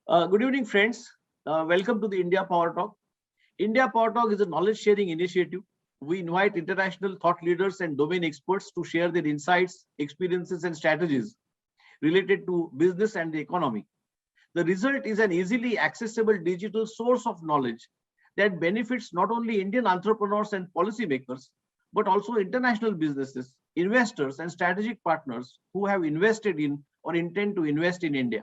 Good evening, friends. Welcome to the India Power Talk. India Power Talk is a knowledge sharing initiative. We invite international thought leaders and domain experts to share their insights, experiences, and strategies related to business and the economy. The result is an easily accessible digital source of knowledge that benefits not only Indian entrepreneurs and policymakers, but also international businesses, investors, and strategic partners who have invested in or intend to invest in India.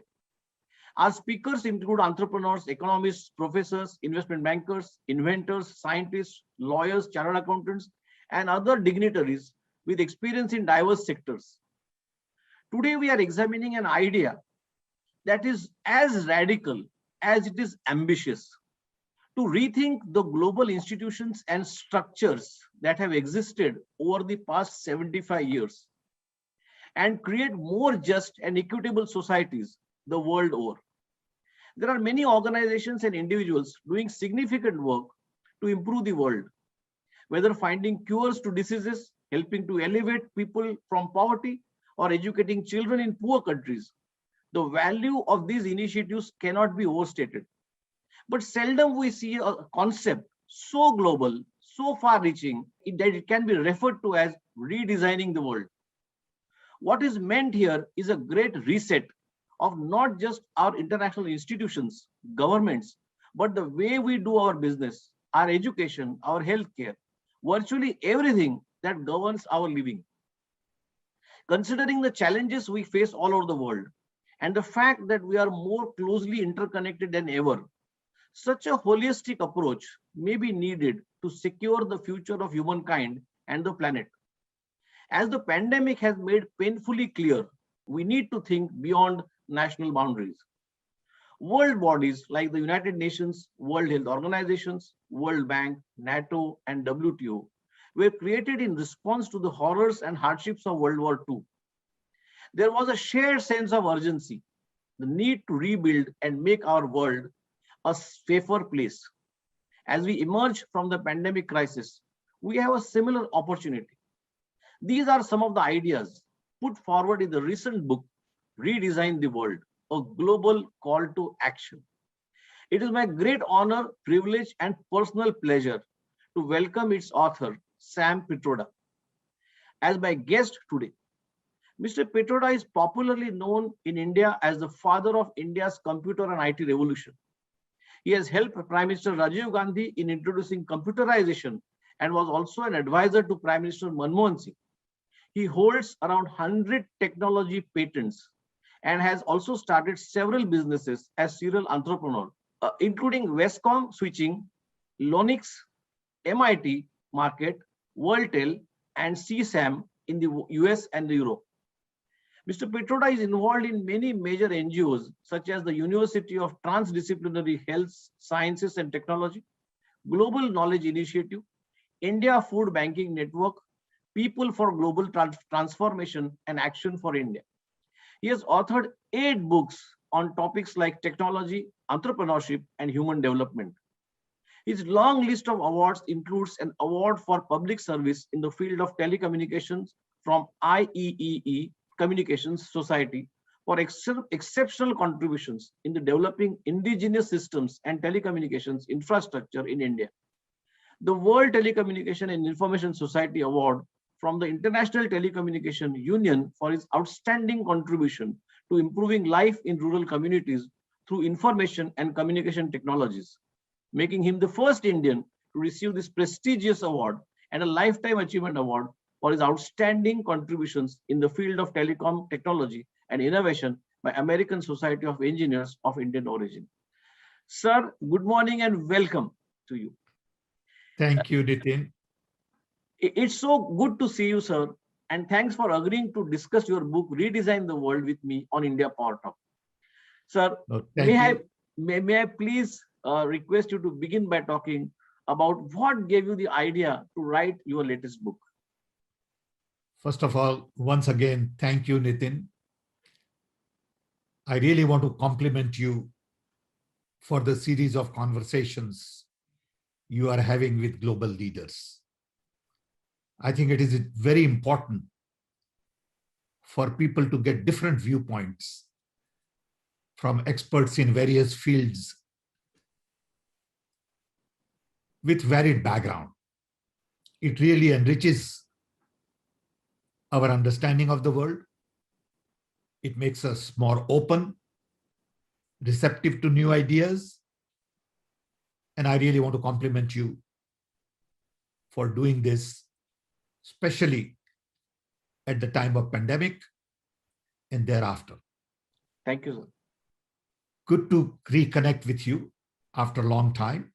Our speakers include entrepreneurs, economists, professors, investment bankers, inventors, scientists, lawyers, chartered accountants, and other dignitaries with experience in diverse sectors. Today, we are examining an idea that is as radical as it is ambitious: to rethink the global institutions and structures that have existed over the past 75 years and create more just and equitable societies the world over. There are many organizations and individuals doing significant work to improve the world, whether finding cures to diseases, helping to elevate people from poverty, or educating children in poor countries. The value of these initiatives cannot be overstated. But seldom we see a concept so global, so far reaching, that it can be referred to as redesigning the world. What is meant here is a great reset of not just our international institutions, governments, but the way we do our business, our education, our healthcare, virtually everything that governs our living. Considering the challenges we face all over the world and the fact that we are more closely interconnected than ever, such a holistic approach may be needed to secure the future of humankind and the planet. As the pandemic has made painfully clear, we need to think beyond national boundaries. World bodies like the United Nations, World Health Organizations, World Bank, NATO, and WTO were created in response to the horrors and hardships of World War II. There was a shared sense of urgency, the need to rebuild and make our world a safer place. As we emerge from the pandemic crisis, we have a similar opportunity. These are some of the ideas put forward in the recent book, Redesign the World, a global call to action. It is my great honor, privilege, and personal pleasure to welcome its author, Sam Pitroda, as my guest today. Mr. Pitroda is popularly known in India as the father of India's computer and IT revolution. He has helped Prime Minister Rajiv Gandhi in introducing computerization and was also an advisor to Prime Minister Manmohan Singh. He holds around 100 technology patents and has also started several businesses as serial entrepreneur, including Westcom Switching, Lonix, MIT Market, WorldTel, and CSAM in the US and Europe. Mr. Pitroda is involved in many major NGOs, such as the University of Transdisciplinary Health Sciences and Technology, Global Knowledge Initiative, India Food Banking Network, People for Global Transformation and Action for India. He has authored 8 books on topics like technology, entrepreneurship, and human development. His long list of awards includes an award for public service in the field of telecommunications from IEEE Communications Society for exceptional contributions in the developing indigenous systems and telecommunications infrastructure in India. The World Telecommunication and Information Society Award from the International Telecommunication Union for his outstanding contribution to improving life in rural communities through information and communication technologies, making him the first Indian to receive this prestigious award and a Lifetime Achievement Award for his outstanding contributions in the field of telecom technology and innovation by American Society of Engineers of Indian origin. Sir, good morning and welcome to you. Thank you, Nitin. It's so good to see you, sir. And thanks for agreeing to discuss your book, Redesign the World, with me on India Power Talk. Sir, may I please request you to begin by talking about what gave you the idea to write your latest book? First of all, once again, thank you, Nitin. I really want to compliment you for the series of conversations you are having with global leaders. I think it is very important for people to get different viewpoints from experts in various fields with varied background. It really enriches our understanding of the world. It makes us more open, receptive to new ideas. And I really want to compliment you for doing this, especially at the time of pandemic and thereafter. Thank you, sir. Good to reconnect with you after a long time.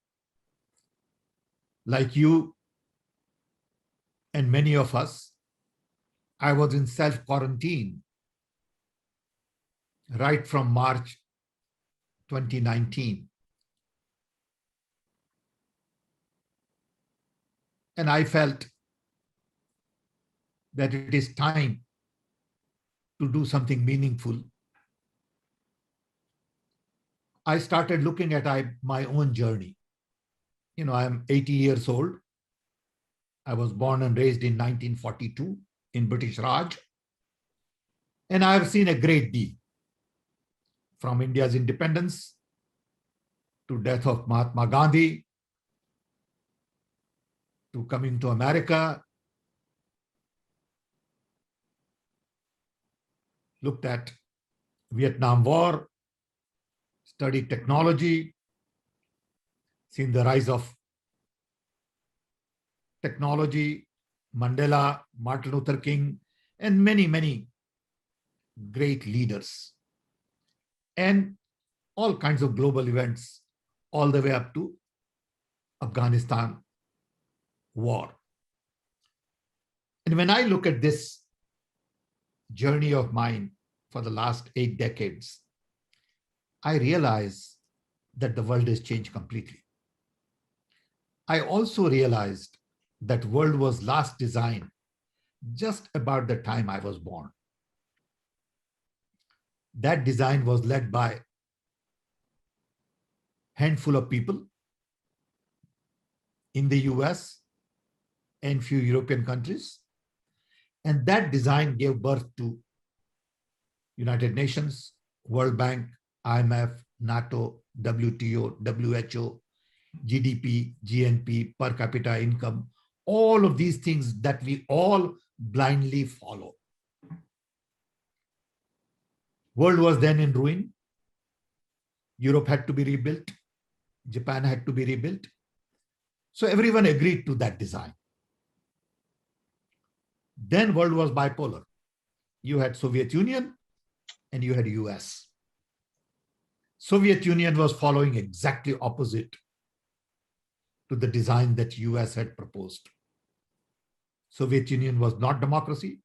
Like you and many of us, I was in self-quarantine right from March 2019. And I felt that it is time to do something meaningful. I started looking at my own journey. You know, I'm 80 years old. I was born and raised in 1942 in British Raj. And I have seen a great deal, from India's independence to death of Mahatma Gandhi, to coming to America, looked at Vietnam War, studied technology, seen the rise of technology, Mandela, Martin Luther King, and many, many great leaders, and all kinds of global events, all the way up to Afghanistan war. And when I look at this journey of mine for the last 8 decades, I realize that the world has changed completely. I also realized that world was last designed just about the time I was born. That design was led by a handful of people in the US and few European countries. And that design gave birth to United Nations, World Bank, IMF, NATO, WTO, WHO, GDP, GNP, per capita income, all of these things that we all blindly follow. World was then in ruin. Europe had to be rebuilt. Japan had to be rebuilt. So everyone agreed to that design. Then world was bipolar. You had Soviet Union and you had US. Soviet Union was following exactly opposite to the design that US had proposed. Soviet Union was not democracy,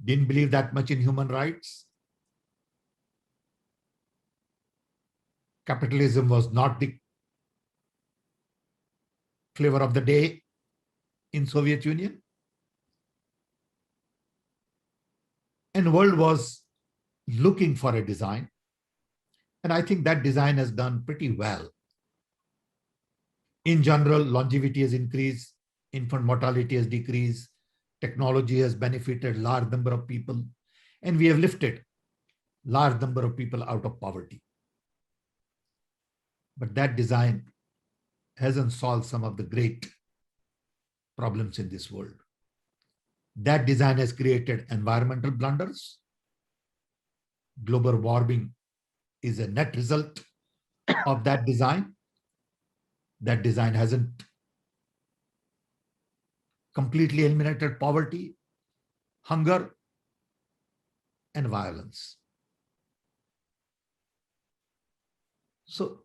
didn't believe that much in human rights. Capitalism was not the flavor of the day in Soviet Union. And world was looking for a design. And I think that design has done pretty well. In general, longevity has increased, infant mortality has decreased, technology has benefited large number of people, and we have lifted large number of people out of poverty. But that design hasn't solved some of the great problems in this world. That design has created environmental blunders. Global warming is a net result of that design. That design hasn't completely eliminated poverty, hunger, and violence. So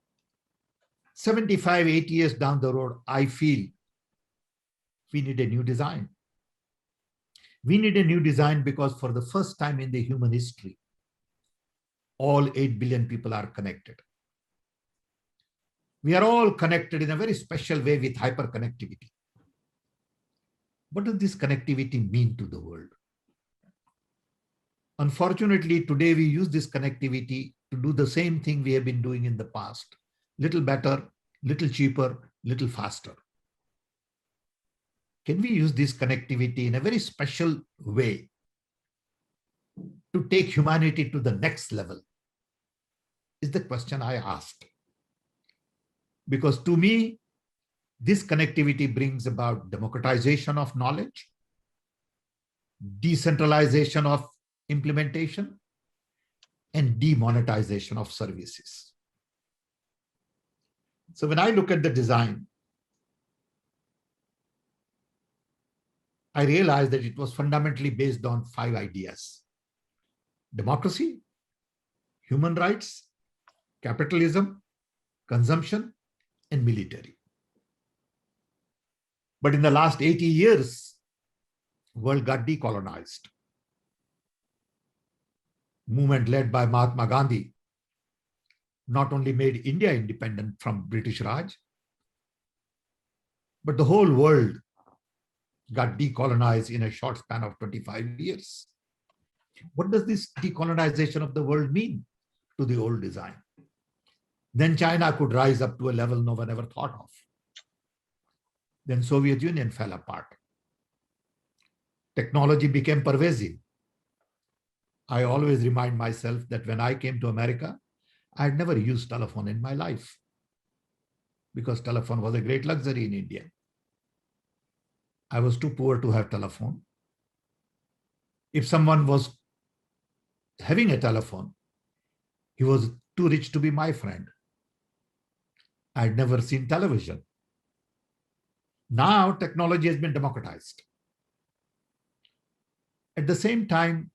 75, 80 years down the road, I feel we need a new design. We need a new design because for the first time in the human history, all 8 billion people are connected. We are all connected in a very special way with hyperconnectivity. What does this connectivity mean to the world? Unfortunately, today we use this connectivity to do the same thing we have been doing in the past. Little better, little cheaper, little faster. Can we use this connectivity in a very special way to take humanity to the next level? is the question I asked. Because to me, this connectivity brings about democratization of knowledge, decentralization of implementation, and demonetization of services. So when I look at the design, I realized that it was fundamentally based on 5 ideas: democracy, human rights, capitalism, consumption, and military. But in the last 80 years, world got decolonized. Movement led by Mahatma Gandhi not only made India independent from British Raj, but the whole world got decolonized in a short span of 25 years. What does this decolonization of the world mean to the old design? Then China could rise up to a level no one ever thought of. Then Soviet Union fell apart. Technology became pervasive. I always remind myself that when I came to America, I had never used telephone in my life because telephone was a great luxury in India. I was too poor to have telephone. If someone was having a telephone, he was too rich to be my friend. I had never seen television. Now technology has been democratized. At the same time,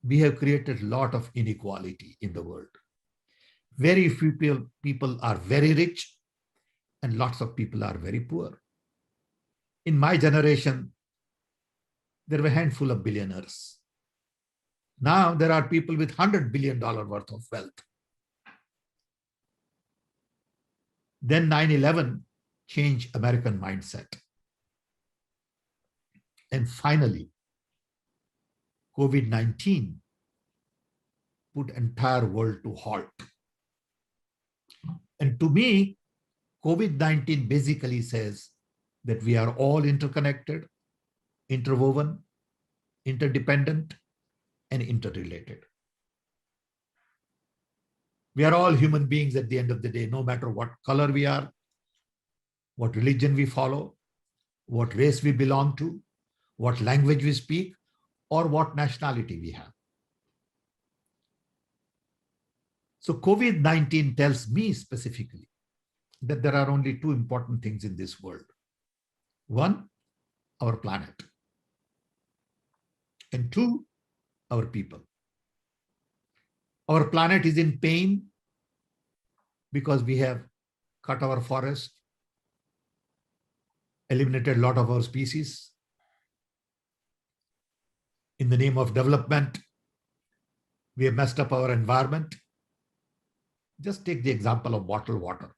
we have created a lot of inequality in the world. Very few people are very rich and lots of people are very poor. In my generation, there were a handful of billionaires. Now there are people with $100 billion worth of wealth. Then 9/11 changed American mindset. And finally, COVID-19 put entire world to halt. And to me, COVID-19 basically says that we are all interconnected, interwoven, interdependent, and interrelated. We are all human beings at the end of the day, no matter what color we are, what religion we follow, what race we belong to, what language we speak, or what nationality we have. So COVID-19 tells me specifically that there are only 2 important things in this world. One, our planet. And 2, our people. Our planet is in pain because we have cut our forest, eliminated a lot of our species. In the name of development, we have messed up our environment. Just take the example of bottled water.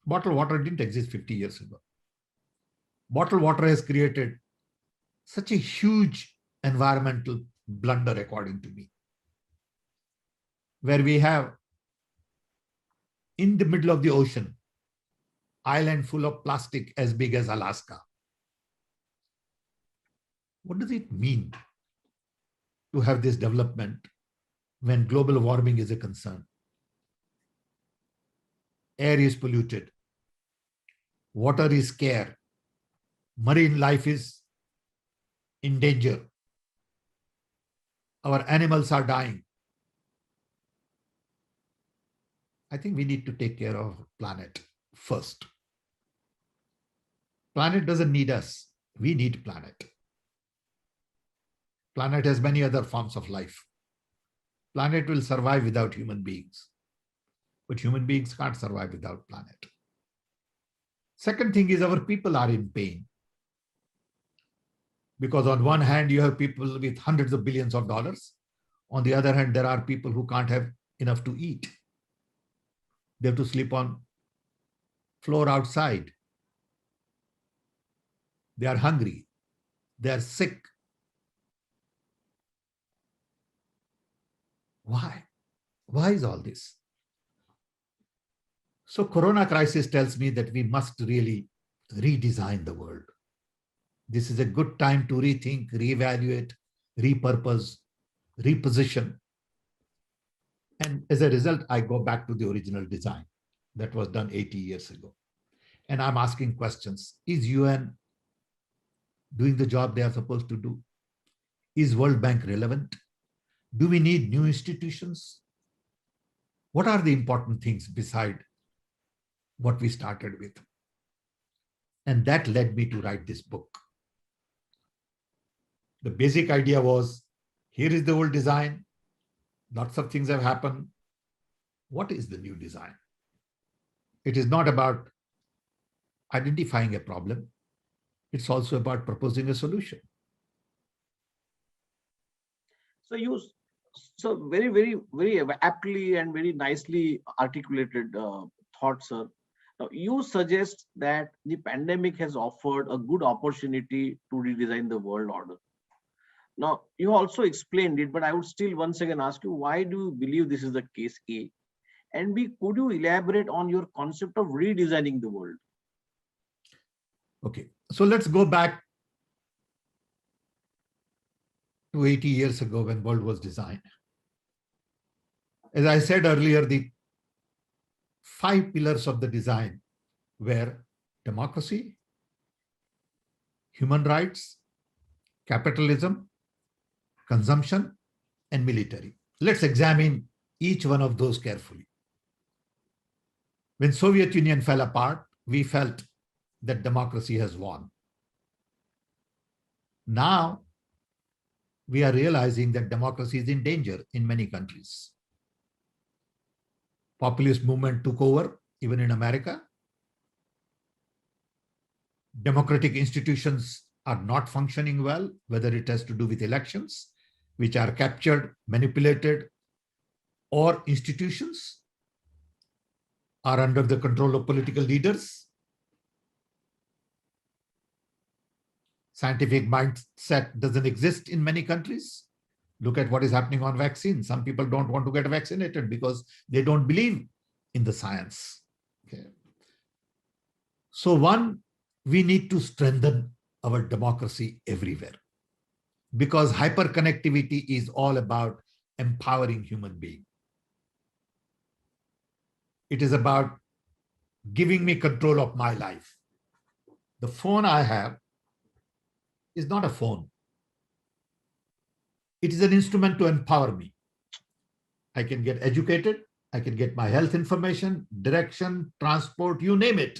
Bottled water didn't exist 50 years ago. Bottled water has created such a huge environmental blunder, according to me, where we have in the middle of the ocean, island full of plastic as big as Alaska. What does it mean to have this development when global warming is a concern? Air is polluted. Water is scarce. Marine life is in danger. Our animals are dying. I think we need to take care of planet first. Planet doesn't need us. We need planet. Planet has many other forms of life. Planet will survive without human beings, but human beings can't survive without planet. Second thing is our people are in pain. Because on one hand, you have people with hundreds of billions of dollars. On the other hand, there are people who can't have enough to eat. They have to sleep on floor outside. They are hungry. They are sick. Why? Why is all this? So Corona crisis tells me that we must really redesign the world. This is a good time to rethink, reevaluate, repurpose, reposition. And as a result, I go back to the original design that was done 80 years ago. And I'm asking questions. Is UN doing the job they are supposed to do? Is World Bank relevant? Do we need new institutions? What are the important things beside what we started with? And that led me to write this book. The basic idea was, here is the old design. Lots of things have happened. What is the new design? It is not about identifying a problem. It's also about proposing a solution. So so very aptly and very nicely articulated thoughts, sir. Now, you suggest that the pandemic has offered a good opportunity to redesign the world order. Now, you also explained it, but I would still once again ask you, why do you believe this is the case, A? And B, could you elaborate on your concept of redesigning the world? Okay, so let's go back to 80 years ago when world was designed. As I said earlier, the 5 pillars of the design were democracy, human rights, capitalism, consumption, and military. Let's examine each one of those carefully. When Soviet Union fell apart, we felt that democracy has won. Now, we are realizing that democracy is in danger in many countries. Populist movement took over, even in America. Democratic institutions are not functioning well, whether it has to do with elections, which are captured, manipulated, or institutions are under the control of political leaders. Scientific mindset doesn't exist in many countries. Look at what is happening on vaccines. Some people don't want to get vaccinated because they don't believe in the science. Okay. So one, we need to strengthen our democracy everywhere, because hyperconnectivity is all about empowering human beings. It is about giving me control of my life. The phone I have is not a phone. It is an instrument to empower me. I can get educated. I can get my health information, direction, transport, you name it.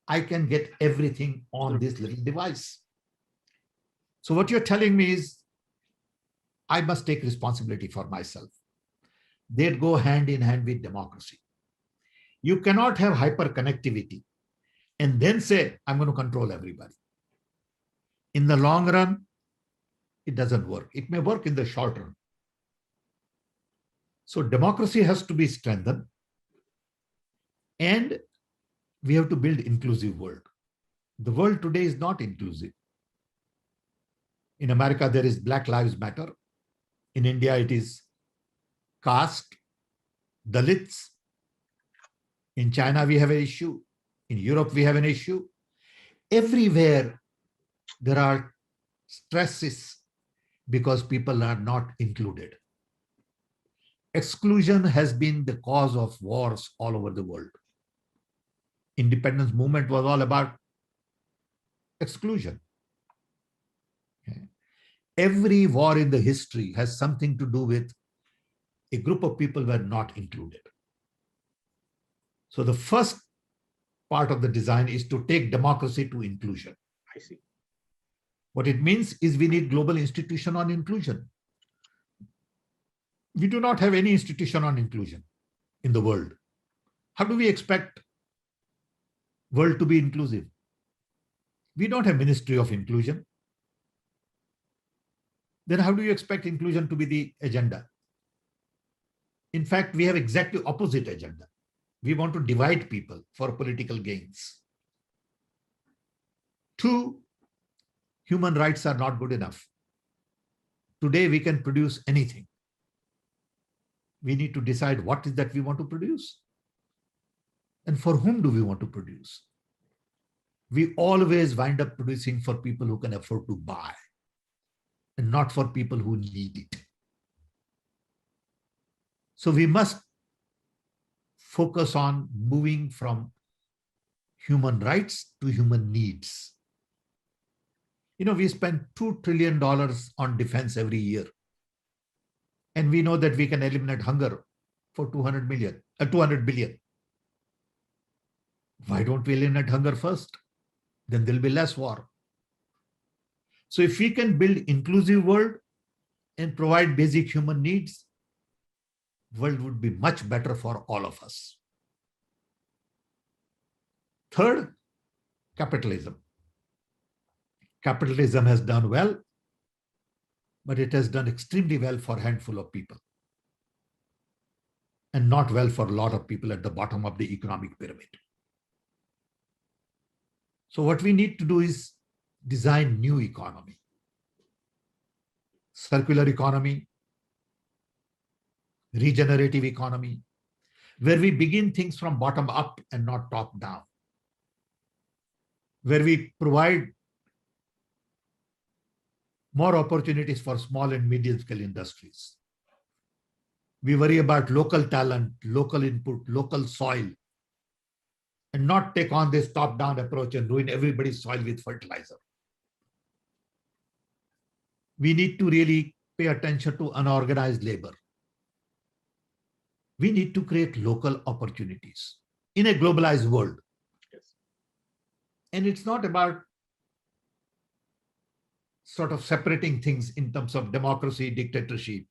I can get everything on this little device. So what you're telling me is, I must take responsibility for myself. They go hand in hand with democracy. You cannot have hyperconnectivity and then say, I'm going to control everybody. In the long run, it doesn't work. It may work in the short run. So democracy has to be strengthened, and we have to build inclusive world. The world today is not inclusive. In America, there is Black Lives Matter. In India, it is caste, Dalits. In China, we have an issue. In Europe, we have an issue. Everywhere, there are stresses because people are not included. Exclusion has been the cause of wars all over the world. Independence movement was all about exclusion. Okay. Every war in the history has something to do with a group of people were not included. So the first part of the design is to take democracy to inclusion. I see. What it means is we need global institution on inclusion. We do not have any institution on inclusion in the world. How do we expect world to be inclusive? We don't have Ministry of Inclusion. Then how do you expect inclusion to be the agenda? In fact, we have exactly opposite agenda. We want to divide people for political gains. 2, human rights are not good enough. Today, we can produce anything. We need to decide what is that we want to produce. And for whom do we want to produce? We always wind up producing for people who can afford to buy, and not for people who need it. So we must focus on moving from human rights to human needs. We spend $2 trillion on defense every year. And we know that we can eliminate hunger for 200 billion. Why don't we eliminate hunger first? Then there'll be less war. So if we can build inclusive world and provide basic human needs, world would be much better for all of us. Third, capitalism. Capitalism has done well, but it has done extremely well for a handful of people and not well for a lot of people at the bottom of the economic pyramid. So what we need to do is design new economy, circular economy, regenerative economy, where we begin things from bottom up and not top down, where we provide more opportunities for small and medium scale industries. We worry about local talent, local input, local soil, and not take on this top-down approach and ruin everybody's soil with fertilizer. We need to really pay attention to unorganized labor. We need to create local opportunities in a globalized world. Yes. And it's not about sort of separating things in terms of democracy, dictatorship,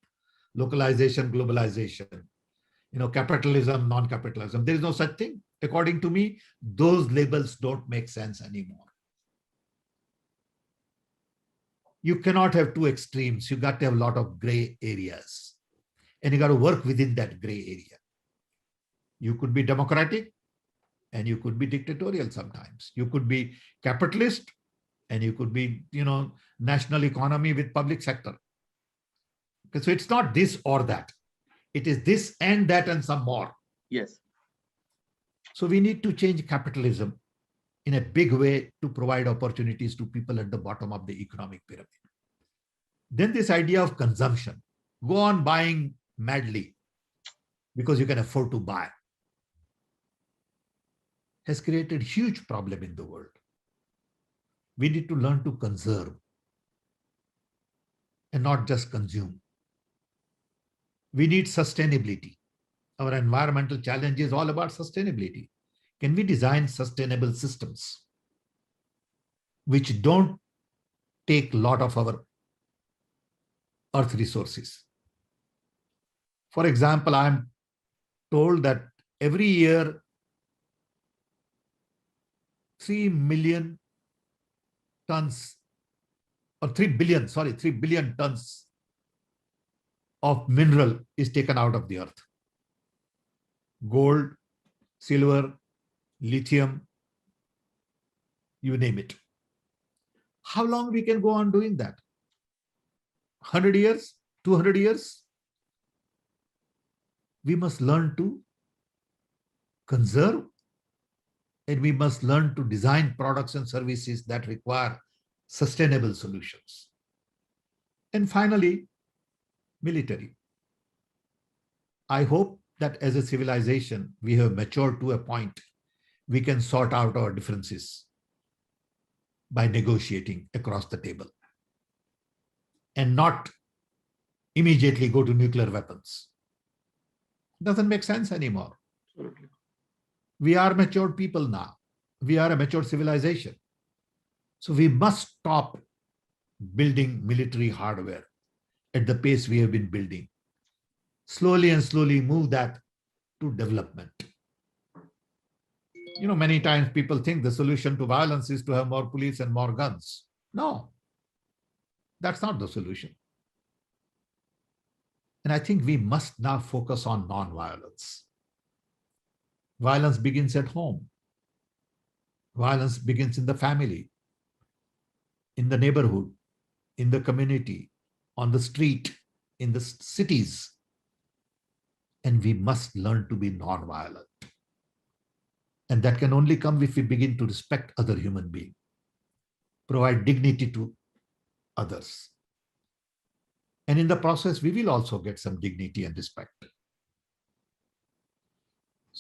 localization, globalization, capitalism, non-capitalism. There is no such thing. According to me, those labels don't make sense anymore. You cannot have two extremes. You got to have a lot of gray areas. And you got to work within that gray area. You could be democratic and you could be dictatorial sometimes. You could be capitalist and you could be, national economy with public sector. Okay, so it's not this or that. It is this and that and some more. Yes. So we need to change capitalism in a big way to provide opportunities to people at the bottom of the economic pyramid. Then this idea of consumption, go on buying madly because you can afford to buy, has created huge problem in the world. We need to learn to conserve and not just consume. We need sustainability. Our environmental challenge is all about sustainability. Can we design sustainable systems which don't take a lot of our earth resources? For example, I'm told that every year 3 million tons or 3 billion tons of mineral is taken out of the earth. Gold, silver, lithium, you name it. How long we can go on doing that? 100 years, 200 years? We must learn to conserve, and we must learn to design products and services that require sustainable solutions. And finally, military. I hope that as a civilization, we have matured to a point we can sort out our differences by negotiating across the table and not immediately go to nuclear weapons. Doesn't make sense anymore. Absolutely. We are matured people now. We are a mature civilization. So we must stop building military hardware at the pace we have been building. Slowly and slowly move that to development. Many times people think the solution to violence is to have more police and more guns. No, that's not the solution. And I think we must now focus on non-violence. Violence begins at home. Violence begins in the family, in the neighborhood, in the community, on the street, in the cities. And we must learn to be non-violent. And that can only come if we begin to respect other human beings, provide dignity to others. And in the process, we will also get some dignity and respect.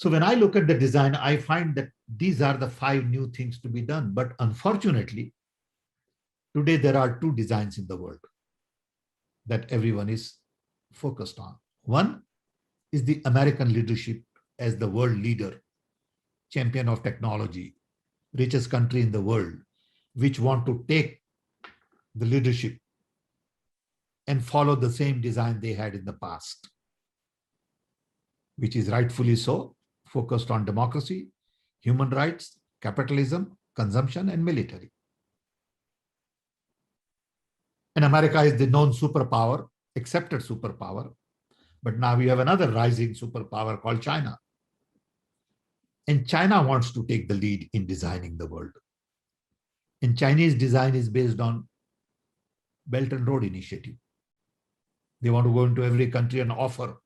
So when I look at the design, I find that these are the 5 new things to be done. But unfortunately, today there are 2 designs in the world that everyone is focused on. One is the American leadership as the world leader, champion of technology, richest country in the world, which want to take the leadership and follow the same design they had in the past, which is rightfully so, focused on democracy, human rights, capitalism, consumption, and military. And America is the known superpower, accepted superpower. But now we have another rising superpower called China. And China wants to take the lead in designing the world. And Chinese design is based on Belt and Road Initiative. They want to go into every country and offer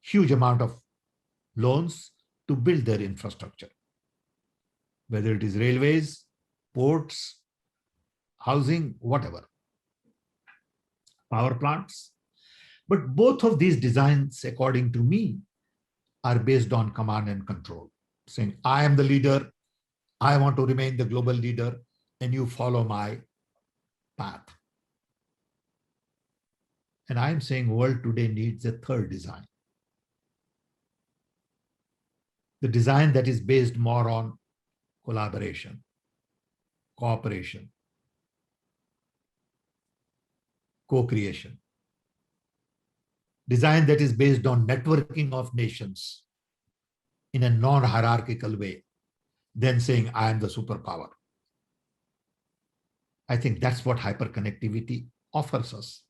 huge amount of loans to build their infrastructure, whether it is railways, ports, housing, whatever, power plants. But both of these designs, according to me, are based on command and control, saying, I am the leader, I want to remain the global leader, and you follow my path. And I'm saying world today needs a third design. The design that is based more on collaboration, cooperation, co-creation. Design that is based on networking of nations in a non-hierarchical way, then saying, I am the superpower. I think that's what hyperconnectivity offers us.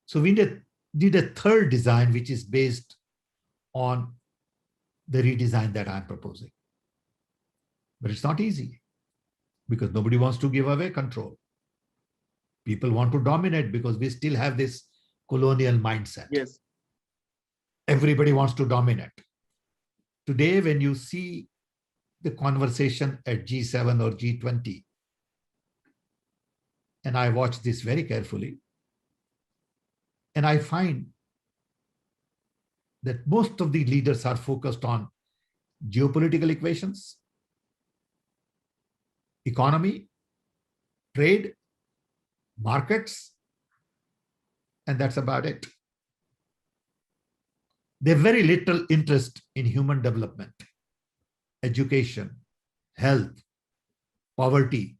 So we need a third design, which is based on the redesign that I'm proposing. But it's not easy because nobody wants to give away control. People want to dominate because we still have this colonial mindset. Yes. Everybody wants to dominate. Today, when you see the conversation at G7 or G20, and I watch this very carefully, and I find that most of the leaders are focused on geopolitical equations, economy, trade, markets, and that's about it. They have very little interest in human development, education, health, poverty,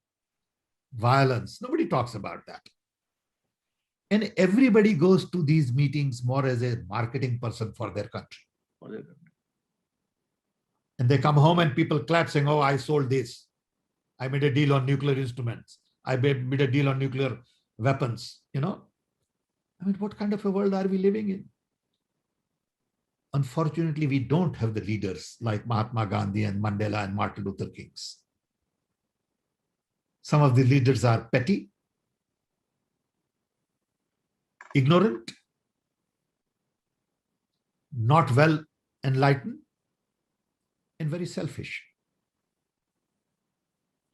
violence. Nobody talks about that. And everybody goes to these meetings more as a marketing person for their country. And they come home and people clap saying, oh, I sold this. I made a deal on nuclear instruments. I made a deal on nuclear weapons. You know, I mean, what kind of a world are we living in? Unfortunately, we don't have the leaders like Mahatma Gandhi and Mandela and Martin Luther Kings. Some of the leaders are petty, ignorant, not well enlightened, and very selfish.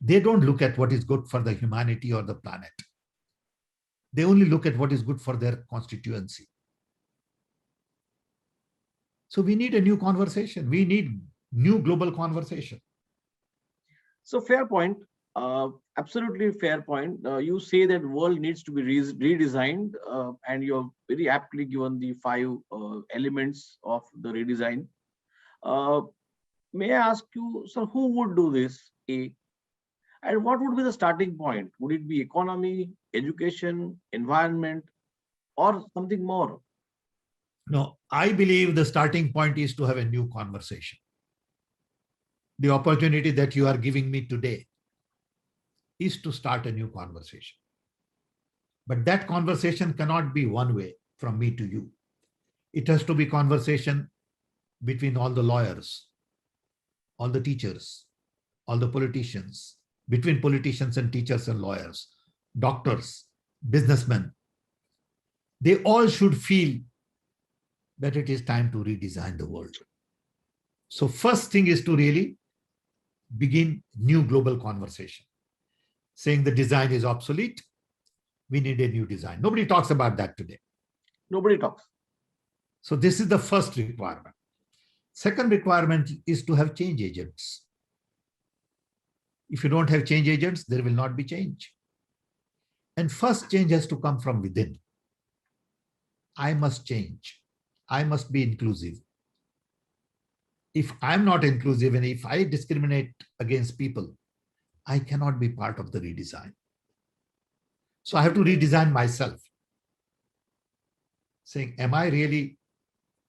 They don't look at what is good for the humanity or the planet. They only look at what is good for their constituency. So we need a new conversation. We need new global conversation. So fair point. Absolutely fair point. You say that world needs to be redesigned, and you have very aptly given the 5 elements of the redesign. May I ask you, sir, who would do this? And what would be the starting point? Would it be economy, education, environment, or something more? No, I believe the starting point is to have a new conversation. The opportunity that you are giving me today is to start a new conversation. But that conversation cannot be one way from me to you. It has to be conversation between all the lawyers, all the teachers, all the politicians, between politicians and teachers and lawyers, doctors, businessmen. They all should feel that it is time to redesign the world. So first thing is to really begin new global conversation, saying the design is obsolete. We need a new design. Nobody talks about that today. Nobody talks. So this is the first requirement. Second requirement is to have change agents. If you don't have change agents, there will not be change. And first change has to come from within. I must change. I must be inclusive. If I'm not inclusive and if I discriminate against people, I cannot be part of the redesign. So I have to redesign myself, saying, am I really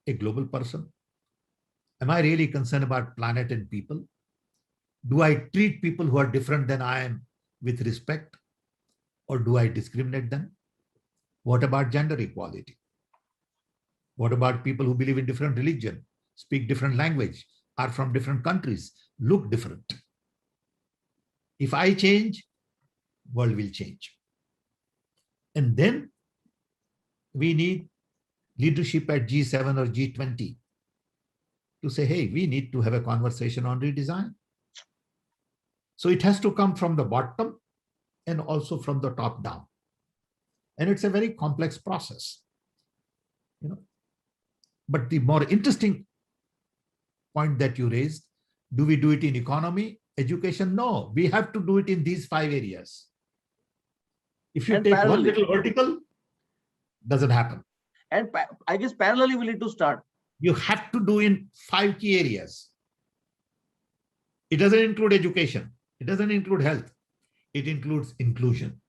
a global person? Am I really concerned about planet and people? Do I treat people who are different than I am with respect, or do I discriminate them? What about gender equality? What about people who believe in different religion, speak different language, are from different countries, look different? If I change, world will change. And then we need leadership at G7 or G20 to say, hey, we need to have a conversation on redesign. So it has to come from the bottom and also from the top down. And it's a very complex process. But the more interesting point that you raised, do we do it in economy, education? No, we have to do it in these 5 areas. If you take one little vertical, doesn't happen. And I guess parallelly we need to start. You have to do in 5 key areas. It doesn't include education. It doesn't include health. It includes inclusion.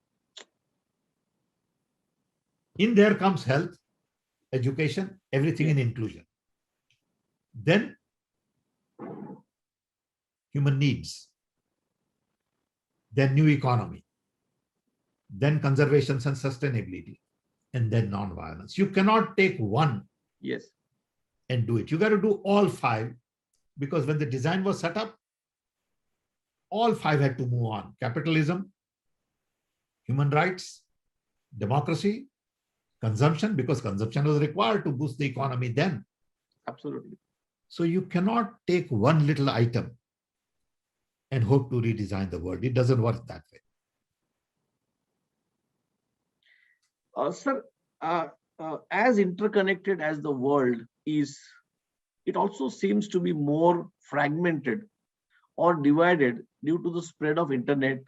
In there comes health, education, everything in inclusion. Then human needs. Then new economy. Then conservation and sustainability. And then non-violence. You cannot take one and do it. You got to do all 5, because when the design was set up, all 5 had to move on. Capitalism, human rights, democracy, consumption, because consumption was required to boost the economy then. Absolutely. So you cannot take one little item and hope to redesign the world. It doesn't work that way. Sir, as interconnected as the world is, it also seems to be more fragmented or divided due to the spread of internet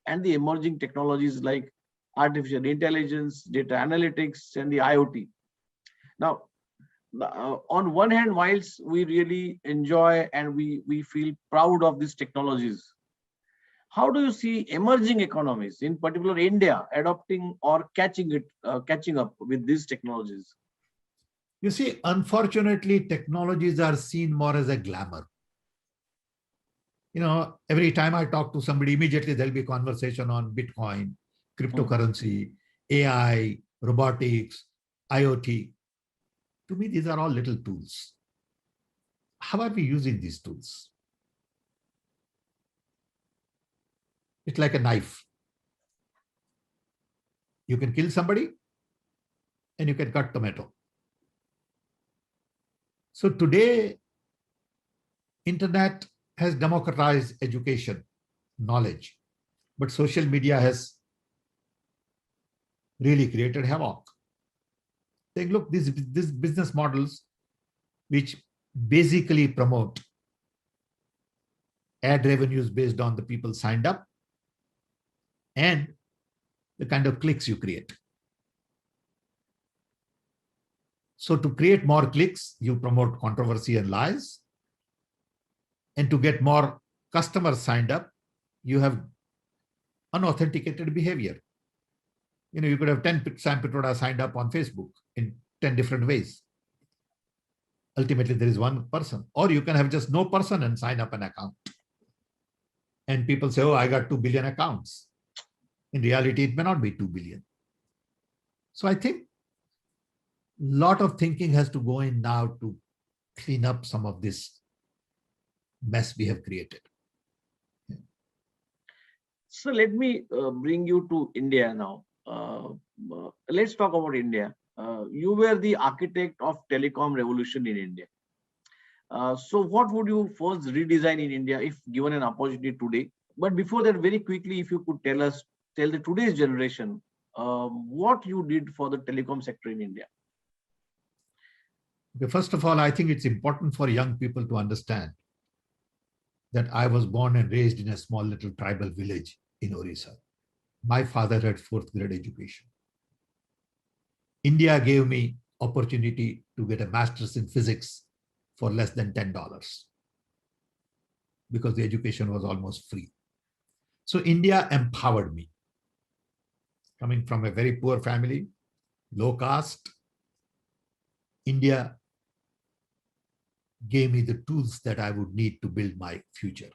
and the emerging technologies like artificial intelligence, data analytics, and the IoT. Now, on one hand, whilst we really enjoy and we feel proud of these technologies, how do you see emerging economies, in particular India, adopting or catching up with these technologies? You see, unfortunately, technologies are seen more as a glamour. Every time I talk to somebody, immediately there'll be a conversation on Bitcoin, cryptocurrency, AI, robotics, IoT. To me, these are all little tools. How are we using these tools? It's like a knife. You can kill somebody and you can cut tomato. So today, internet has democratized education, knowledge, but social media has really created havoc. Saying, look, these business models, which basically promote ad revenues based on the people signed up and the kind of clicks you create. So to create more clicks, you promote controversy and lies. And to get more customers signed up, you have unauthenticated behavior. You could have 10 Sam Pitroda signed up on Facebook in 10 different ways. Ultimately, there is one person. Or you can have just no person and sign up an account. And people say, oh, I got 2 billion accounts. In reality, it may not be 2 billion. So I think a lot of thinking has to go in now to clean up some of this mess we have created. So let me bring you to India now. Let's talk about India. You were the architect of telecom revolution in India. So what would you first redesign in India if given an opportunity today? But before that, very quickly, if you could tell the today's generation what you did for the telecom sector in India. Okay, first of all, I think it's important for young people to understand that I was born and raised in a small little tribal village in Orissa. My father had fourth grade education. India gave me opportunity to get a master's in physics for less than $10 because the education was almost free. So India empowered me. Coming from a very poor family, low caste, India gave me the tools that I would need to build my future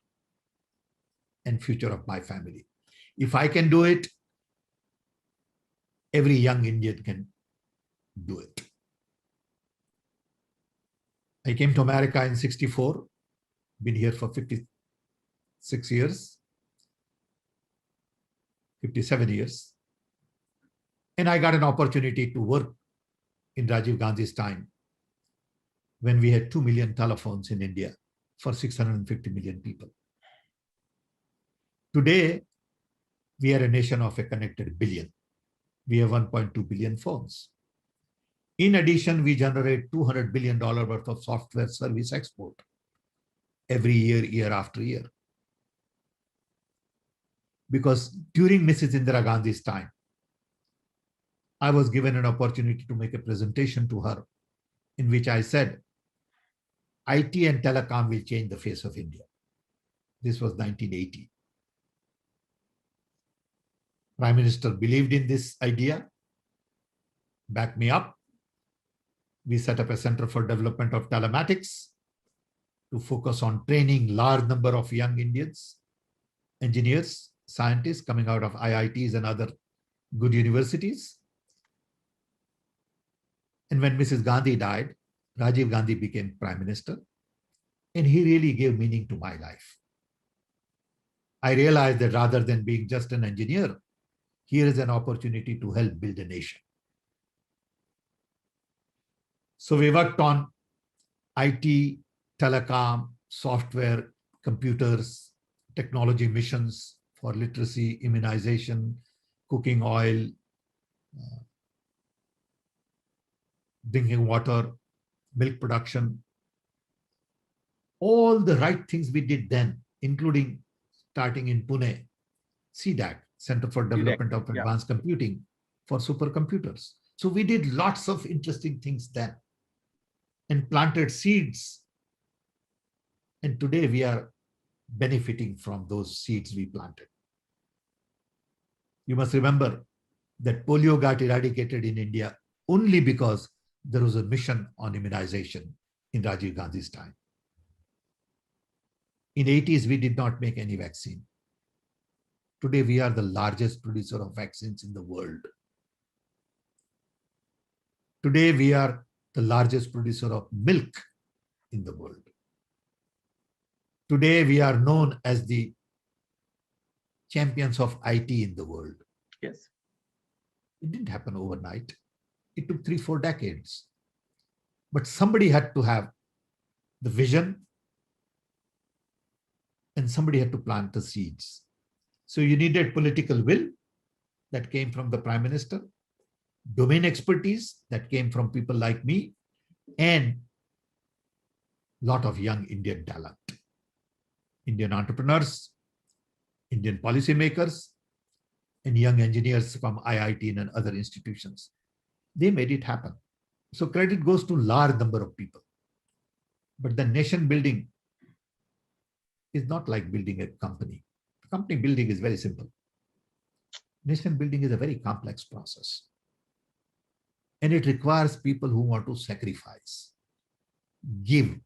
and future of my family. If I can do it, every young Indian can do it. I came to America in 64, been here for 56 years, 57 years. And I got an opportunity to work in Rajiv Gandhi's time when we had 2 million telephones in India for 650 million people. Today, we are a nation of a connected billion. We have 1.2 billion phones. In addition, we generate $200 billion worth of software service export every year, year after year. Because during Mrs. Indira Gandhi's time, I was given an opportunity to make a presentation to her in which I said, IT and telecom will change the face of India. This was 1980. Prime Minister believed in this idea, backed me up. We set up a Center for Development of Telematics to focus on training large number of young Indians, engineers, scientists coming out of IITs and other good universities. And when Mrs. Gandhi died, Rajiv Gandhi became Prime Minister, and he really gave meaning to my life. I realized that rather than being just an engineer, here is an opportunity to help build a nation. So we worked on IT, telecom, software, computers, technology missions for literacy, immunization, cooking oil, drinking water, milk production. All the right things we did then, including starting in Pune, CDAC, Center for Development of Advanced Computing for supercomputers. So we did lots of interesting things then and planted seeds. And today we are benefiting from those seeds we planted. You must remember that polio got eradicated in India only because there was a mission on immunization in Rajiv Gandhi's time. In the 80s, we did not make any vaccine. Today, we are the largest producer of vaccines in the world. Today, we are the largest producer of milk in the world. Today, we are known as the champions of IT in the world. Yes. It didn't happen overnight. It took 3-4 decades. But somebody had to have the vision and somebody had to plant the seeds. So you needed political will that came from the Prime Minister, domain expertise that came from people like me, and a lot of young Indian talent, Indian entrepreneurs, Indian policymakers, and young engineers from IIT and other institutions. They made it happen. So credit goes to a large number of people. But the nation building is not like building a company. Company building is very simple. Nation building is a very complex process. And it requires people who want to sacrifice, give.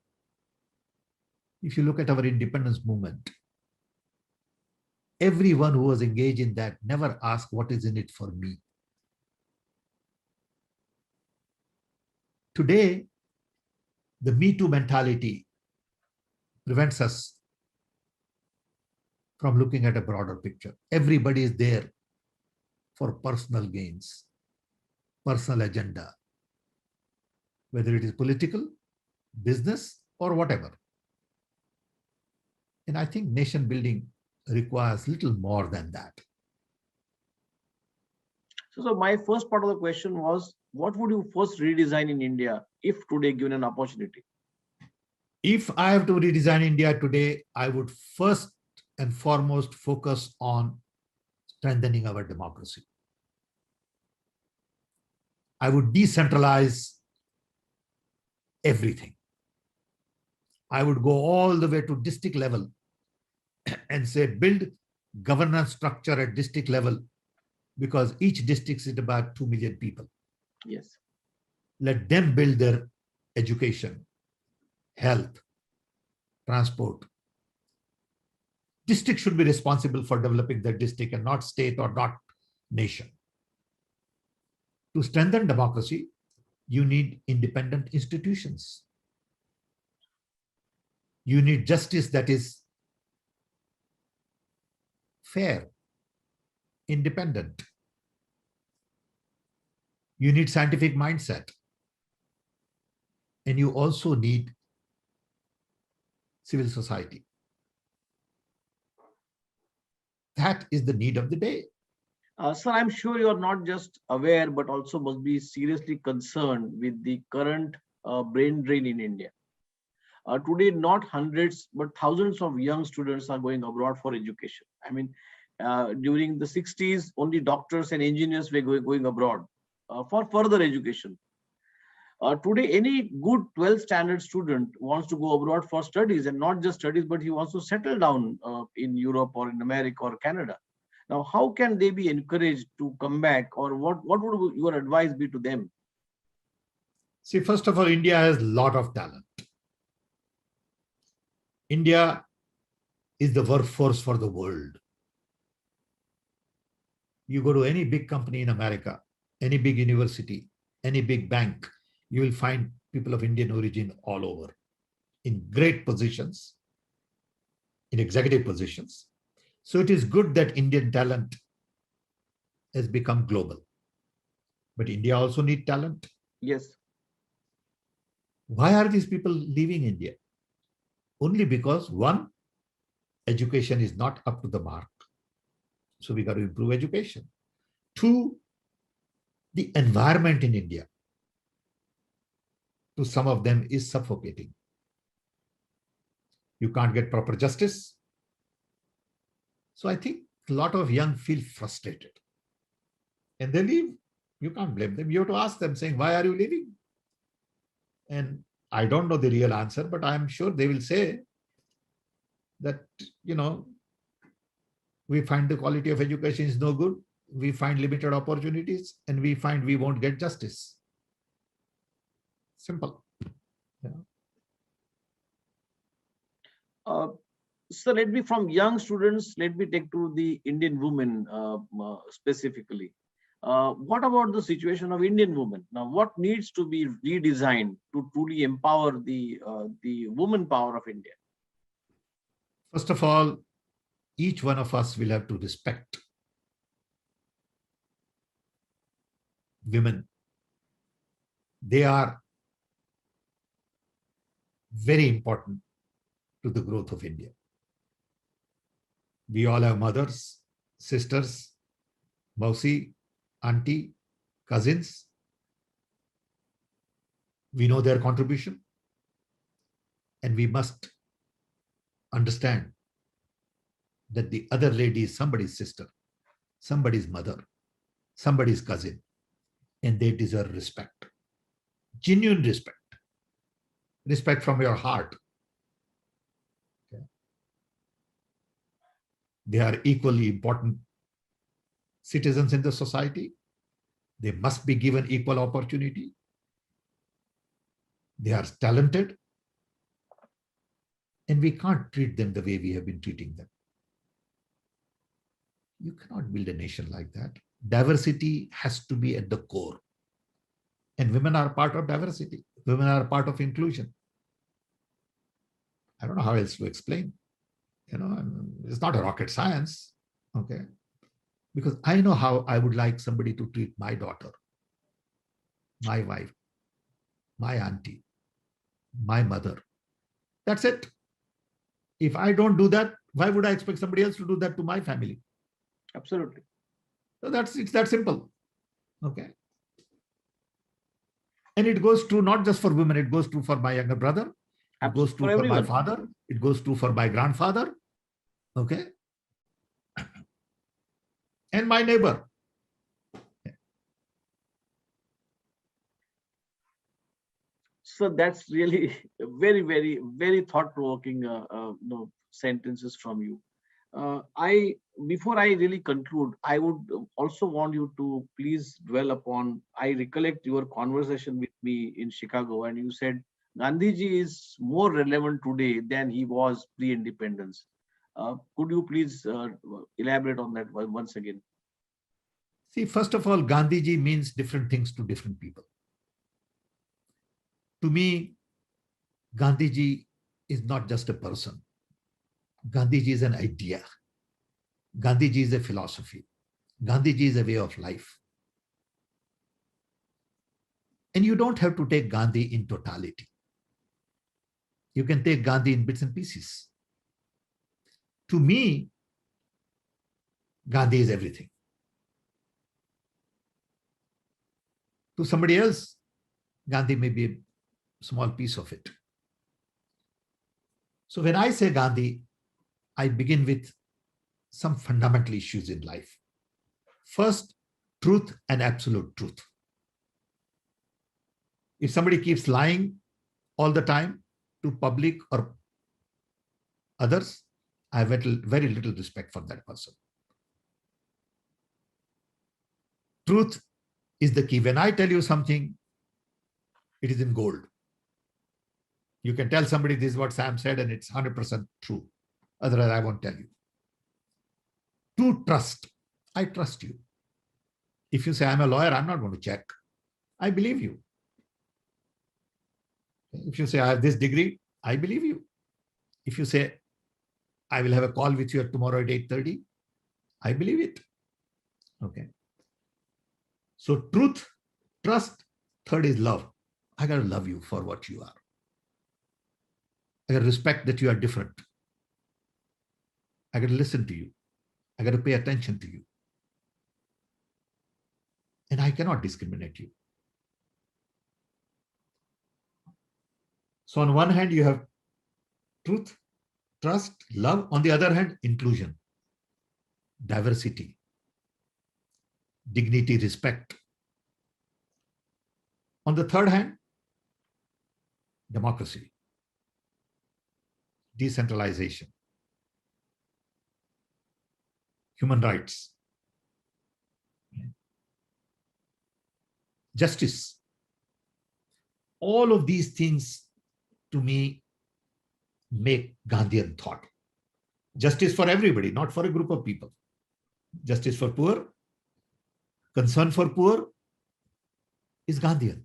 If you look at our independence movement, everyone who was engaged in that never asked what is in it for me. Today, the Me Too mentality prevents us from looking at a broader picture. Everybody is there for personal gains, personal agenda, whether it is political, business, or whatever. And I think nation building requires little more than that. So my first part of the question was what would you first redesign in India if today given an opportunity? If I have to redesign India today, I would first and foremost focus on strengthening our democracy. I would decentralize everything. I would go all the way to district level and say build governance structure at district level, because each district is about 2 million people. Yes. Let them build their education, health, transport. District should be responsible for developing their district and not state or not nation. To strengthen democracy, you need independent institutions. You need justice that is fair, independent. You need scientific mindset. And you also need civil society. That is the need of the day. Sir, I'm sure you are not just aware, but also must be seriously concerned with the current brain drain in India. Today, not hundreds, but thousands of young students are going abroad for education. I mean, during the 60s, only doctors and engineers were going abroad for further education. Today, any good 12th standard student wants to go abroad for studies, and not just studies, but he wants to settle down in Europe or in America or Canada. Now, how can they be encouraged to come back, or what would your advice be to them? See, first of all, India has a lot of talent. India is the workforce for the world. You go to any big company in America, any big university, any big bank, you will find people of Indian origin all over in great positions, in executive positions. So it is good that Indian talent has become global. But India also needs talent. Yes. Why are these people leaving India? Only because, one, education is not up to the mark. So we got to improve education. Two, the environment in India, to some of them, is suffocating. You can't get proper justice. So I think a lot of young feel frustrated and they leave. You can't blame them. You have to ask them, saying, why are you leaving? And I don't know the real answer, but I'm sure they will say that, we find the quality of education is no good. We find limited opportunities, and we find we won't get justice. Simple. So let me, from young students, let me take to the Indian women specifically. What about the situation of Indian women? Now, what needs to be redesigned to truly empower the woman power of India? First of all, each one of us will have to respect women. They are very important to the growth of India. We all have mothers, sisters, mausi, auntie, cousins. We know their contribution, and we must understand that the other lady is somebody's sister, somebody's mother, somebody's cousin, and they deserve respect. Genuine respect. Respect from your heart. Okay. They are equally important citizens in the society. They must be given equal opportunity. They are talented. And we can't treat them the way we have been treating them. You cannot build a nation like that. Diversity has to be at the core. And women are part of diversity. Women are part of inclusion. I don't know how else to explain. It's not a rocket science. Okay. Because I know how I would like somebody to treat my daughter, my wife, my auntie, my mother. That's it. If I don't do that, why would I expect somebody else to do that to my family? Absolutely. So it's that simple. Okay. And it goes true not just for women, it goes true for my younger brother, it goes For true for my everyone. father, it goes true for my grandfather, okay, and my neighbor. So that's really very, very, very thought-provoking sentences from you. I Before I really conclude, I would also want you to please dwell upon. I recollect your conversation with me in Chicago, and you said Gandhiji is more relevant today than he was pre-independence. Could you please elaborate on that once again? See, first of all, Gandhiji means different things to different people. To me, Gandhiji is not just a person. Gandhiji is an idea. Gandhiji is a philosophy. Gandhiji is a way of life. And you don't have to take Gandhi in totality. You can take Gandhi in bits and pieces. To me, Gandhi is everything. To somebody else, Gandhi may be a small piece of it. So when I say Gandhi, I begin with some fundamental issues in life. First, truth and absolute truth. If somebody keeps lying all the time to public or others, I have very little respect for that person. Truth is the key. When I tell you something, it is in gold. You can tell somebody this is what Sam said and it's 100% true. Otherwise, I won't tell you. To trust, I trust you. If you say I'm a lawyer, I'm not going to check. I believe you. If you say I have this degree, I believe you. If you say I will have a call with you tomorrow at 8:30, I believe it. Okay. So truth, trust, third is love. I got to love you for what you are. I got to respect that you are different. I got to listen to you. I got to pay attention to you. And I cannot discriminate you. So on one hand, you have truth, trust, love. On the other hand, inclusion, diversity, dignity, respect. On the third hand, democracy, decentralization, human rights, justice. All of these things, to me, make Gandhian thought. Justice for everybody, not for a group of people. Justice for poor, concern for poor is Gandhian.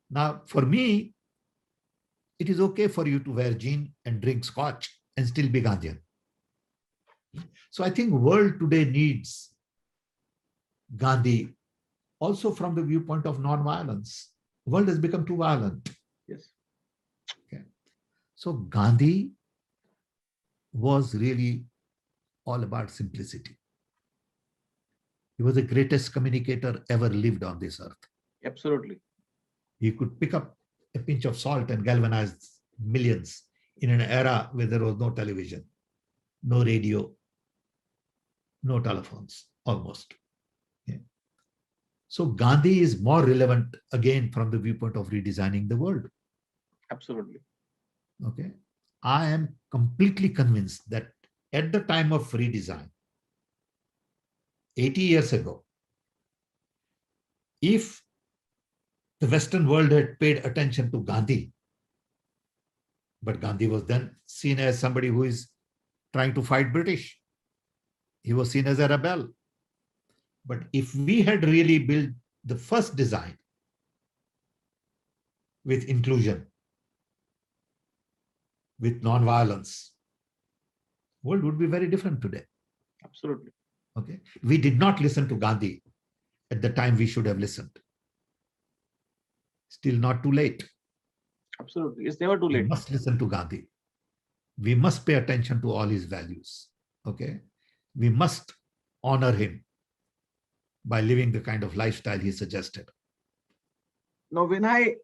Now, for me, it is okay for you to wear jeans and drink scotch and still be Gandhian. So I think the world today needs Gandhi also from the viewpoint of non-violence. The world has become too violent. Yes. Okay. So Gandhi was really all about simplicity. He was the greatest communicator ever lived on this earth. Absolutely. He could pick up a pinch of salt and galvanize millions in an era where there was no television, no radio, no telephones, almost. Yeah. So Gandhi is more relevant again from the viewpoint of redesigning the world. Absolutely. Okay. I am completely convinced that at the time of redesign, 80 years ago, if the Western world had paid attention to Gandhi, but Gandhi was then seen as somebody who is trying to fight British. He was seen as a rebel. But if we had really built the first design with inclusion, with non-violence, world would be very different today. Absolutely. Okay. We did not listen to Gandhi at the time we should have listened. Still not too late. Absolutely. It's never too late. We must listen to Gandhi. We must pay attention to all his values. Okay. We must honor him by living the kind of lifestyle he suggested. Now, when I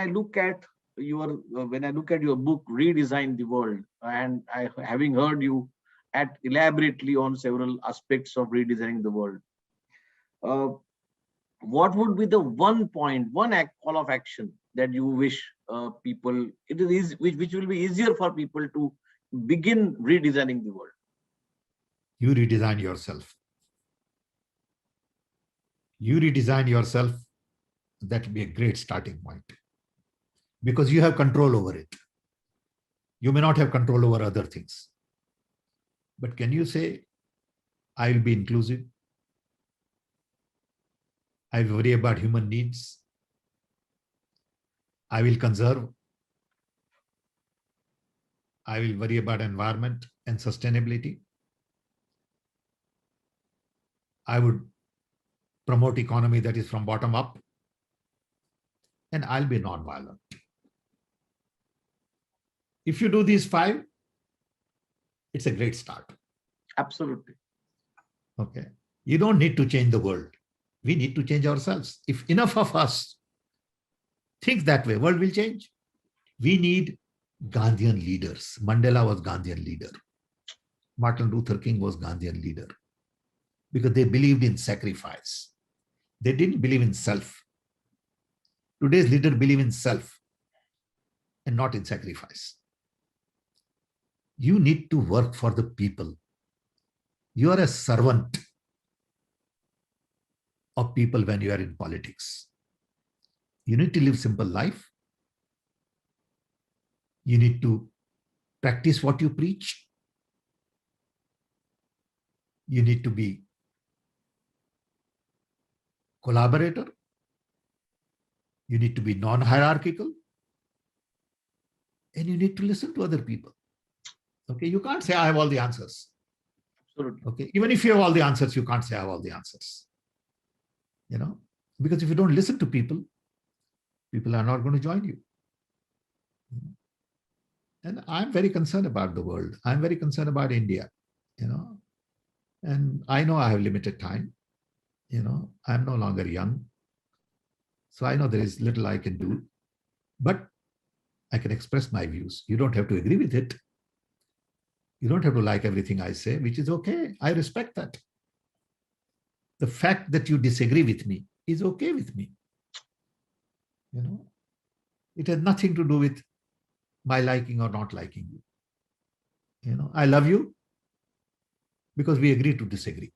look at your book, Redesign the World, and having heard you at elaborately on several aspects of redesigning the world, uh, what would be the call of action that you wish people it is easy, which will be easier for people to begin redesigning the world? You redesign yourself. You redesign yourself. That will be a great starting point, because you have control over it. You may not have control over other things, but can you say, I will be inclusive? I will worry about human needs. I will conserve. I will worry about environment and sustainability. I would promote economy that is from bottom up. And I'll be non-violent. If you do these 5, it's a great start. Absolutely. Okay. You don't need to change the world. We need to change ourselves. If enough of us think that way, world will change. We need Gandhian leaders. Mandela was Gandhian leader. Martin Luther King was Gandhian leader, because they believed in sacrifice. They didn't believe in self. Today's leaders believe in self and not in sacrifice. You need to work for the people. You are a servant of people when you are in politics. You need to live simple life. You need to practice what you preach. You need to be collaborator. You need to be non-hierarchical. And you need to listen to other people. Okay, you can't say I have all the answers. Absolutely. Okay, even if you have all the answers, you can't say I have all the answers. Because if you don't listen to people, people are not going to join you. And I'm very concerned about the world. I'm very concerned about India, and I know I have limited time. I'm no longer young. So I know there is little I can do, but I can express my views. You don't have to agree with it. You don't have to like everything I say, which is okay. I respect that. The fact that you disagree with me is okay with me. It has nothing to do with my liking or not liking you. I love you because we agree to disagree.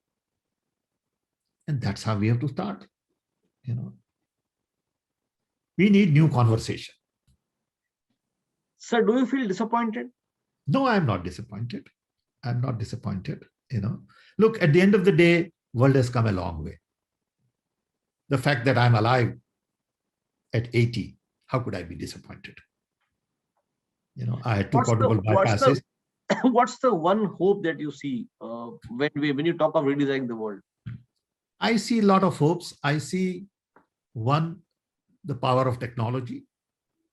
And that's how we have to start. We need new conversation. Sir, do you feel disappointed? No, I'm not disappointed. I'm not disappointed. Look, at the end of the day, world has come a long way. The fact that I'm alive at 80, how could I be disappointed? I had 2 quadruple bypasses. What's the one hope that you see when you talk of redesigning the world? I see a lot of hopes. I see, one, the power of technology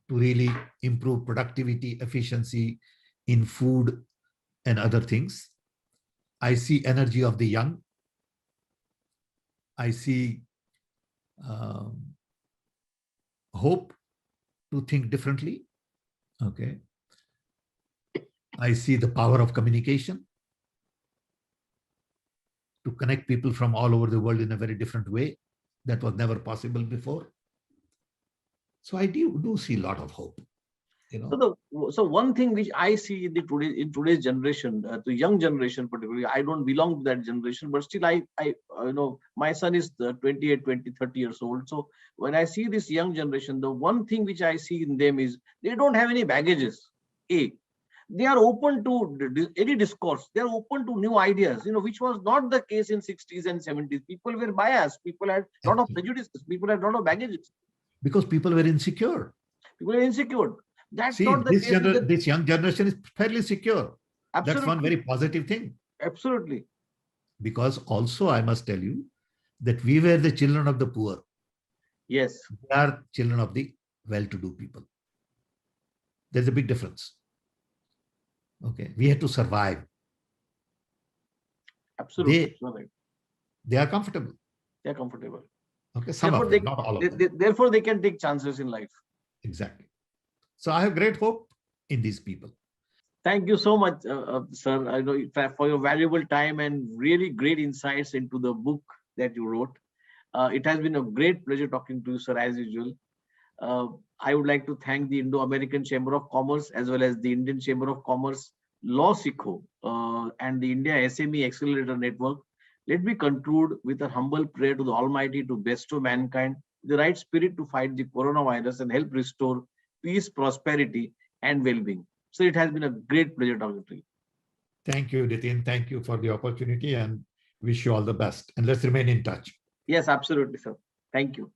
to really improve productivity, efficiency in food and other things. I see energy of the young. I see hope to think differently. Okay. I see the power of communication to connect people from all over the world in a very different way that was never possible before. So I do see a lot of hope. So one thing which I see in today's generation, the young generation particularly, I don't belong to that generation, but still I my son is 28, 20, 30 years old. So when I see this young generation, the one thing which I see in them is they don't have any baggages. They are open to any discourse. They are open to new ideas, which was not the case in 60s and 70s. People were biased. People had a lot of prejudices. People had a lot of baggages. Because people were insecure. People are insecure. That's not the case. This young generation is fairly secure. Absolutely. That's one very positive thing. Absolutely. Because also I must tell you that we were the children of the poor. Yes. We are children of the well-to-do people. There's a big difference. Okay. We had to survive. Absolutely. They are comfortable. They're comfortable. Okay, some Therefore, of them, not all of them. therefore, they can take chances in life. Exactly. So I have great hope in these people. Thank you so much, sir. I know for your valuable time and really great insights into the book that you wrote. It has been a great pleasure talking to you, sir, as usual. Uh, I would like to thank the Indo-American Chamber of Commerce as well as the Indian Chamber of Commerce, LawSikho, and the India SME Accelerator Network. Let me conclude with a humble prayer to the Almighty to bestow mankind the right spirit to fight the coronavirus and help restore peace, prosperity, and well-being. So it has been a great pleasure talking to you. Thank you, Nitin. Thank you for the opportunity and wish you all the best. And let's remain in touch. Yes, absolutely, sir. Thank you.